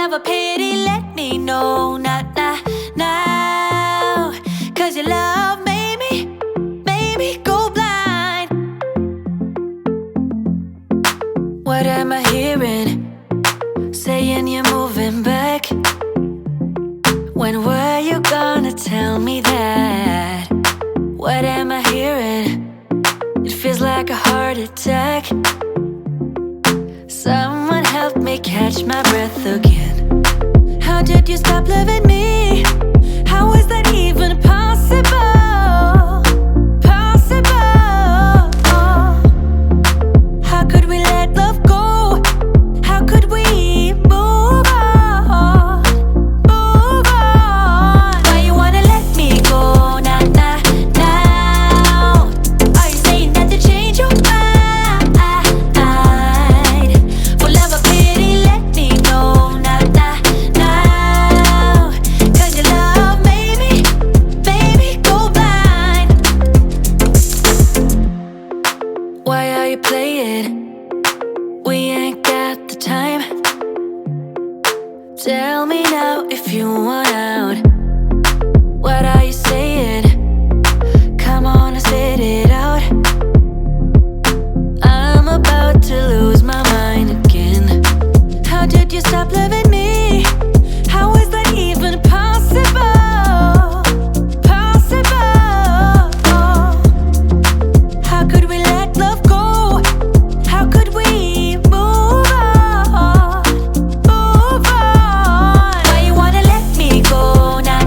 love or pity, let me know. Not now. Cause your love made me go blind. What am I hearing? Saying you're moving back. When were you gonna tell me that? What am I hearing? It feels like a heart attack. Someone help me catch my breath again. How did you stop loving me? How is that even possible? Possible. How could we let love go? How could we move on? Move on. Why you wanna let me go? Now. Are you saying that to change your mind? For love or pity, let me know. Now. Cause your love made me go blind. Why are you playing? We ain't got the time. Tell me now if you want out. What are you saying? Come on and spit it out. I'm about to lose my mind again. How did you stop loving me? How is that even possible? Possible. How could we let love go? How could we move on? Move on. Why you wanna let me go? Now.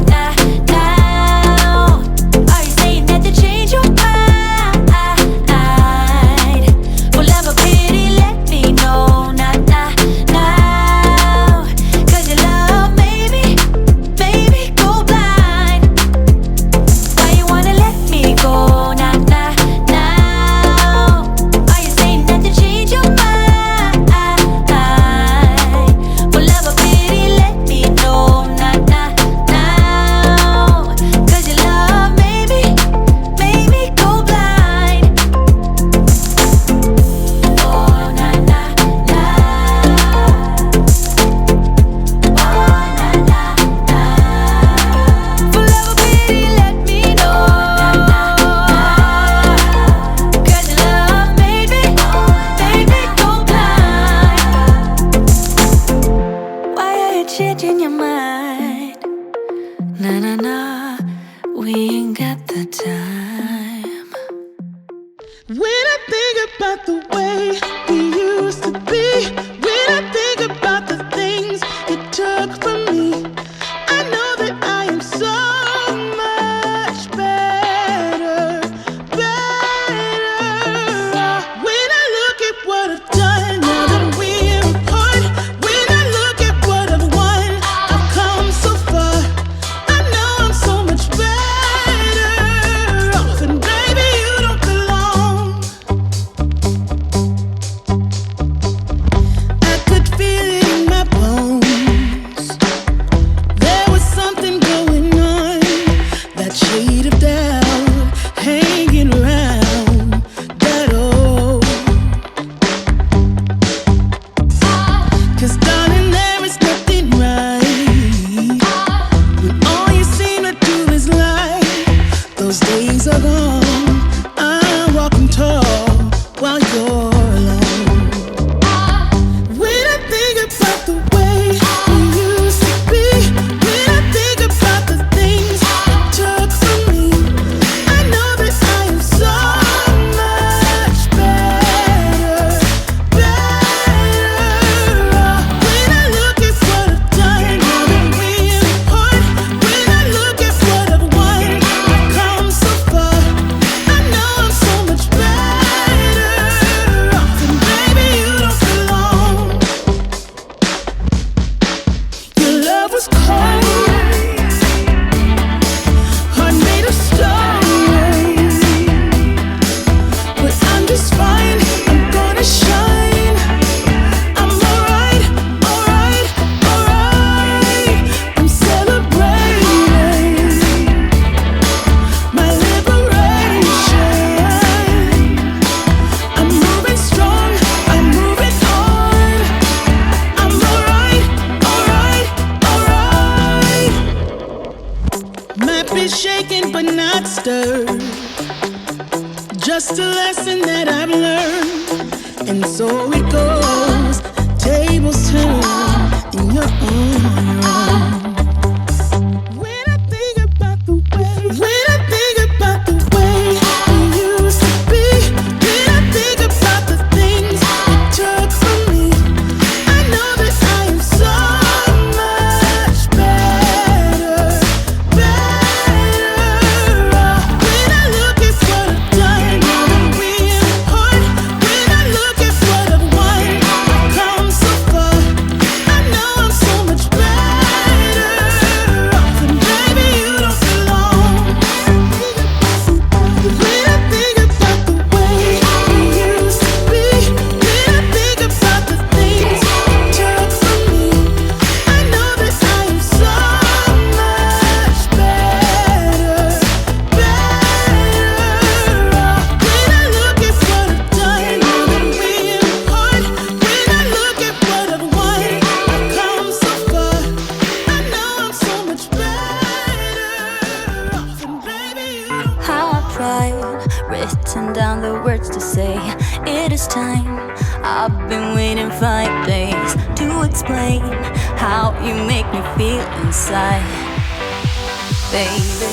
Are you saying that to change your mind? For love or pity, let me know. Now. Cause your love made me go blind. Why you wanna let me go? Now. Are you saying that to change your mind? For love or pity, let me know. Now. Cause your love made me go blind. Oh, na. For love or pity, let me know. Cause your love made me go blind. Why are you changing your mind? Nah, we ain't got the time. When I think about the way we used to be, when I think about the things you took from me, I know that I am so much better. When I look at what I've done now that we're apart, when I look at what I've won, I've come so far. I know I'm so much better off, and baby, you don't belong. I could feel it in my bones. There was something going on, that shade of doubt hanging around that old. Cause darling, there is nothing right when all you seem to do is lie. Those days are gone. I'm walking tall while you're alone. When I think about the way we used to be, when I think about the things you took from me, I know that I am so much better. When I look got stirred. Just a lesson that I've learned. And so it goes, tables turn, and you're on your own. When I think about the way we used to be, when I think about the things you took from me, I know that I am so much better off. When I look at what I've done, now that we're apart, when I look at what I've won, I've come so far. I know I'm so much better off, and baby, you don't belong. When I think about the way we used to be, when I think about the things you took from me, I know that I am so much better off. When I look at what I've done, now that we're apart, when I look at what I've won, I've come so far. I know I'm so much better off, and baby, you don't. How I've tried, written down the words to say it is time. I've been waiting 5 days to explain how you make me feel inside. Baby,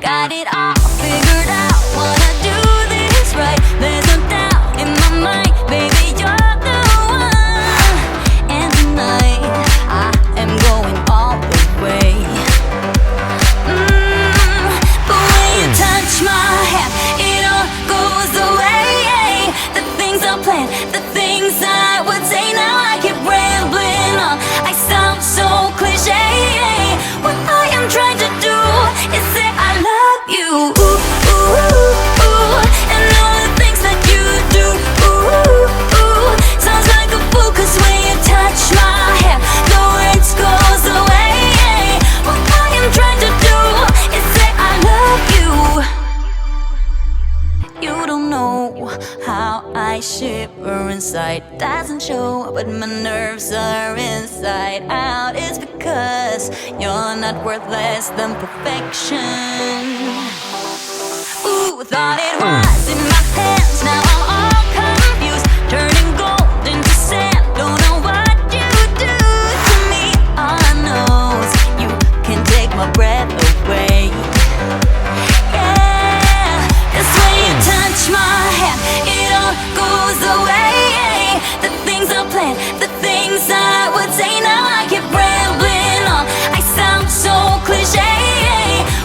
got it all figured out, wanna do this right. There's no doubt in my mind, baby, you're the one. And tonight, I am going all the way. But when you touch my hand, it all goes away. The things I planned, the things I would say, now I keep rambling on. I sound so cliche. What I am trying to do is say I love you. Ooh, ooh, ooh. And all the things that you do. Ooh, ooh. Sounds like a fool, 'cause when you touch my hair, the words goes away. What I am trying to do is say I love you. You don't know how I shiver inside. Doesn't show, but my nerves are inside out. It's because you're not worth less than perfection. Ooh, thought it was in my hands, now I'm all confused. Turning gold into sand, don't know what you do to me. All I know is you can take my breath away. Yeah, 'cause when you touch my hand, it all goes away. The things I planned, the things I would say, now I keep rambling on. I sound so cliche.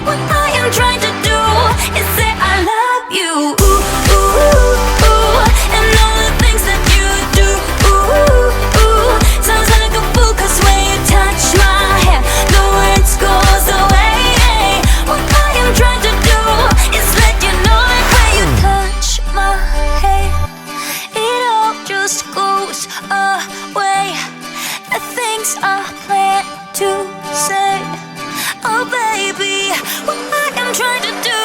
What I am trying to do is say I love you. Ooh, ooh, ooh. And all the things that you do. Ooh, ooh. Sounds like a fool, 'cause when you touch my hand, the words goes away. What I am trying to do is let you know that when you touch my hand, it all just goes away. The things I plan to say, oh baby, what I am trying to do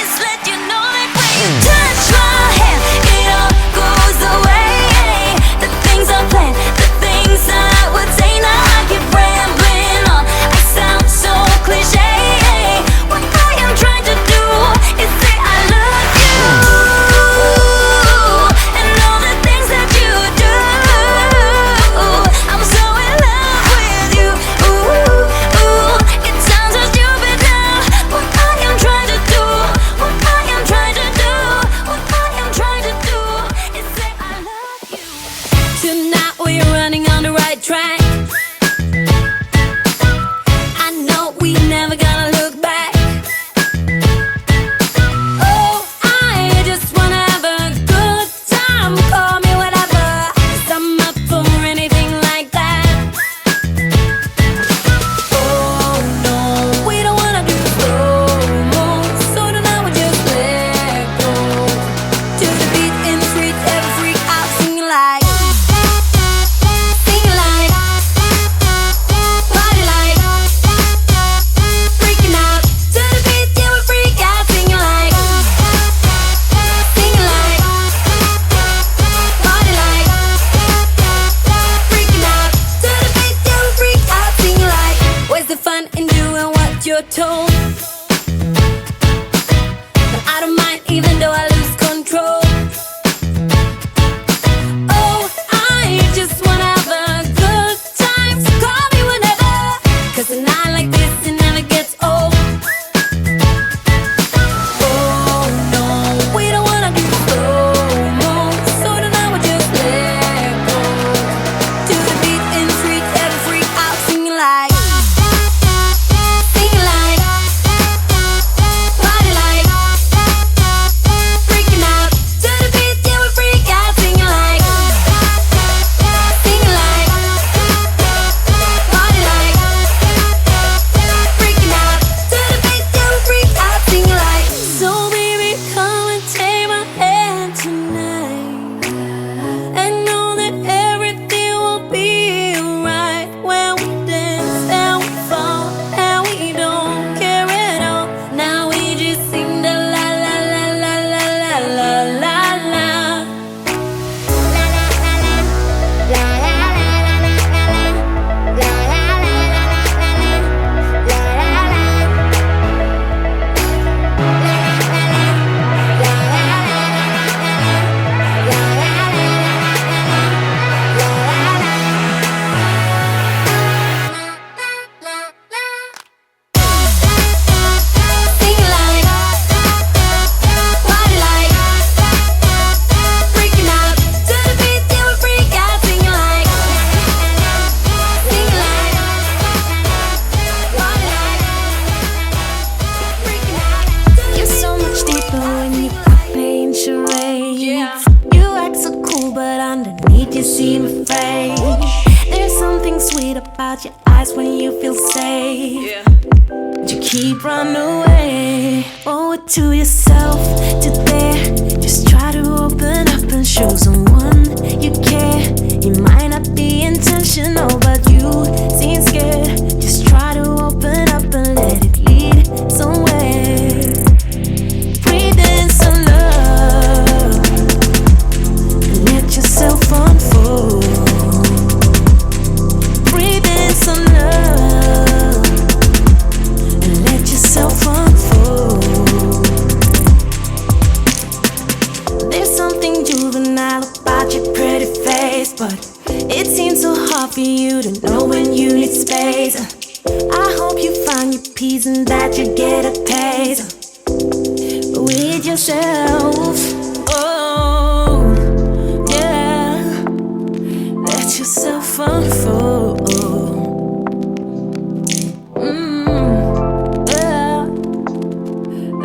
is let you know that when you touch my hand, it all goes away. The things I plan, the things I would say, now I keep rambling on. I sound so cliche. What I am trying to do is say I love you. And all the things that you do. I'm so in love with you. Ooh, ooh. It sounds so stupid now. What I am trying to do, what I am trying to do, what I am trying to do is say I love you. Tonight we're running on the right track. I know we never gonna look back. Oh, I just wanna have a good time. Call me whatever, 'cause I'm up for anything like that. Oh no, we don't wanna do slow-mo, so tonight we just let go. To the beat in the streets, every freak out, singing like, party like, freaking out. To the beat, yeah, we freak out, singing like, party like, freaking out. To the beat, yeah, we freak out, singing like. Where's the fun in doing what you're told? it about your eyes when you feel safe. But you keep running away. Owe it to yourself to dare. Just try to open up and show someone you care. You might not be intentional, but you seem scared. Just try to open up and let it lead somewhere. Breathe in some love and let yourself unfold. Breathe in some love and let yourself unfold. There's something juvenile about your pretty face, but it seems so hard for you to know when you need space. I hope you find your peace and that you get a taste with yourself. Oh, yeah. Let yourself unfold. Yeah.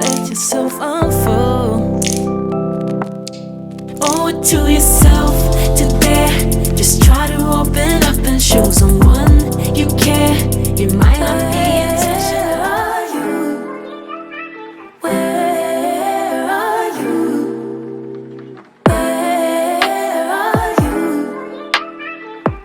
Let yourself unfold. Owe it to yourself to dare. Just try to open up and show someone you care. You might not be intentional. Where are you? Where are you?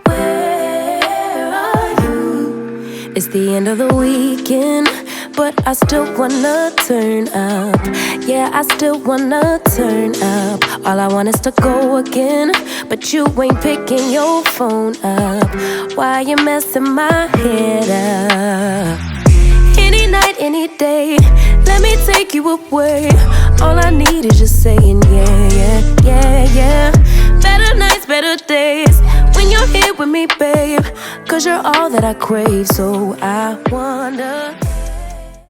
Where are you? It's the end of the weekend, but I still wanna turn up. Yeah, I still wanna turn up. All I want is to go again, but you ain't picking your phone up. Why you messing my head up? Any night, any day, let me take you away. All I need is just saying yeah, yeah, yeah, yeah. Better nights, better days, when you're here with me, babe. 'Cause you're all that I crave, so I wonder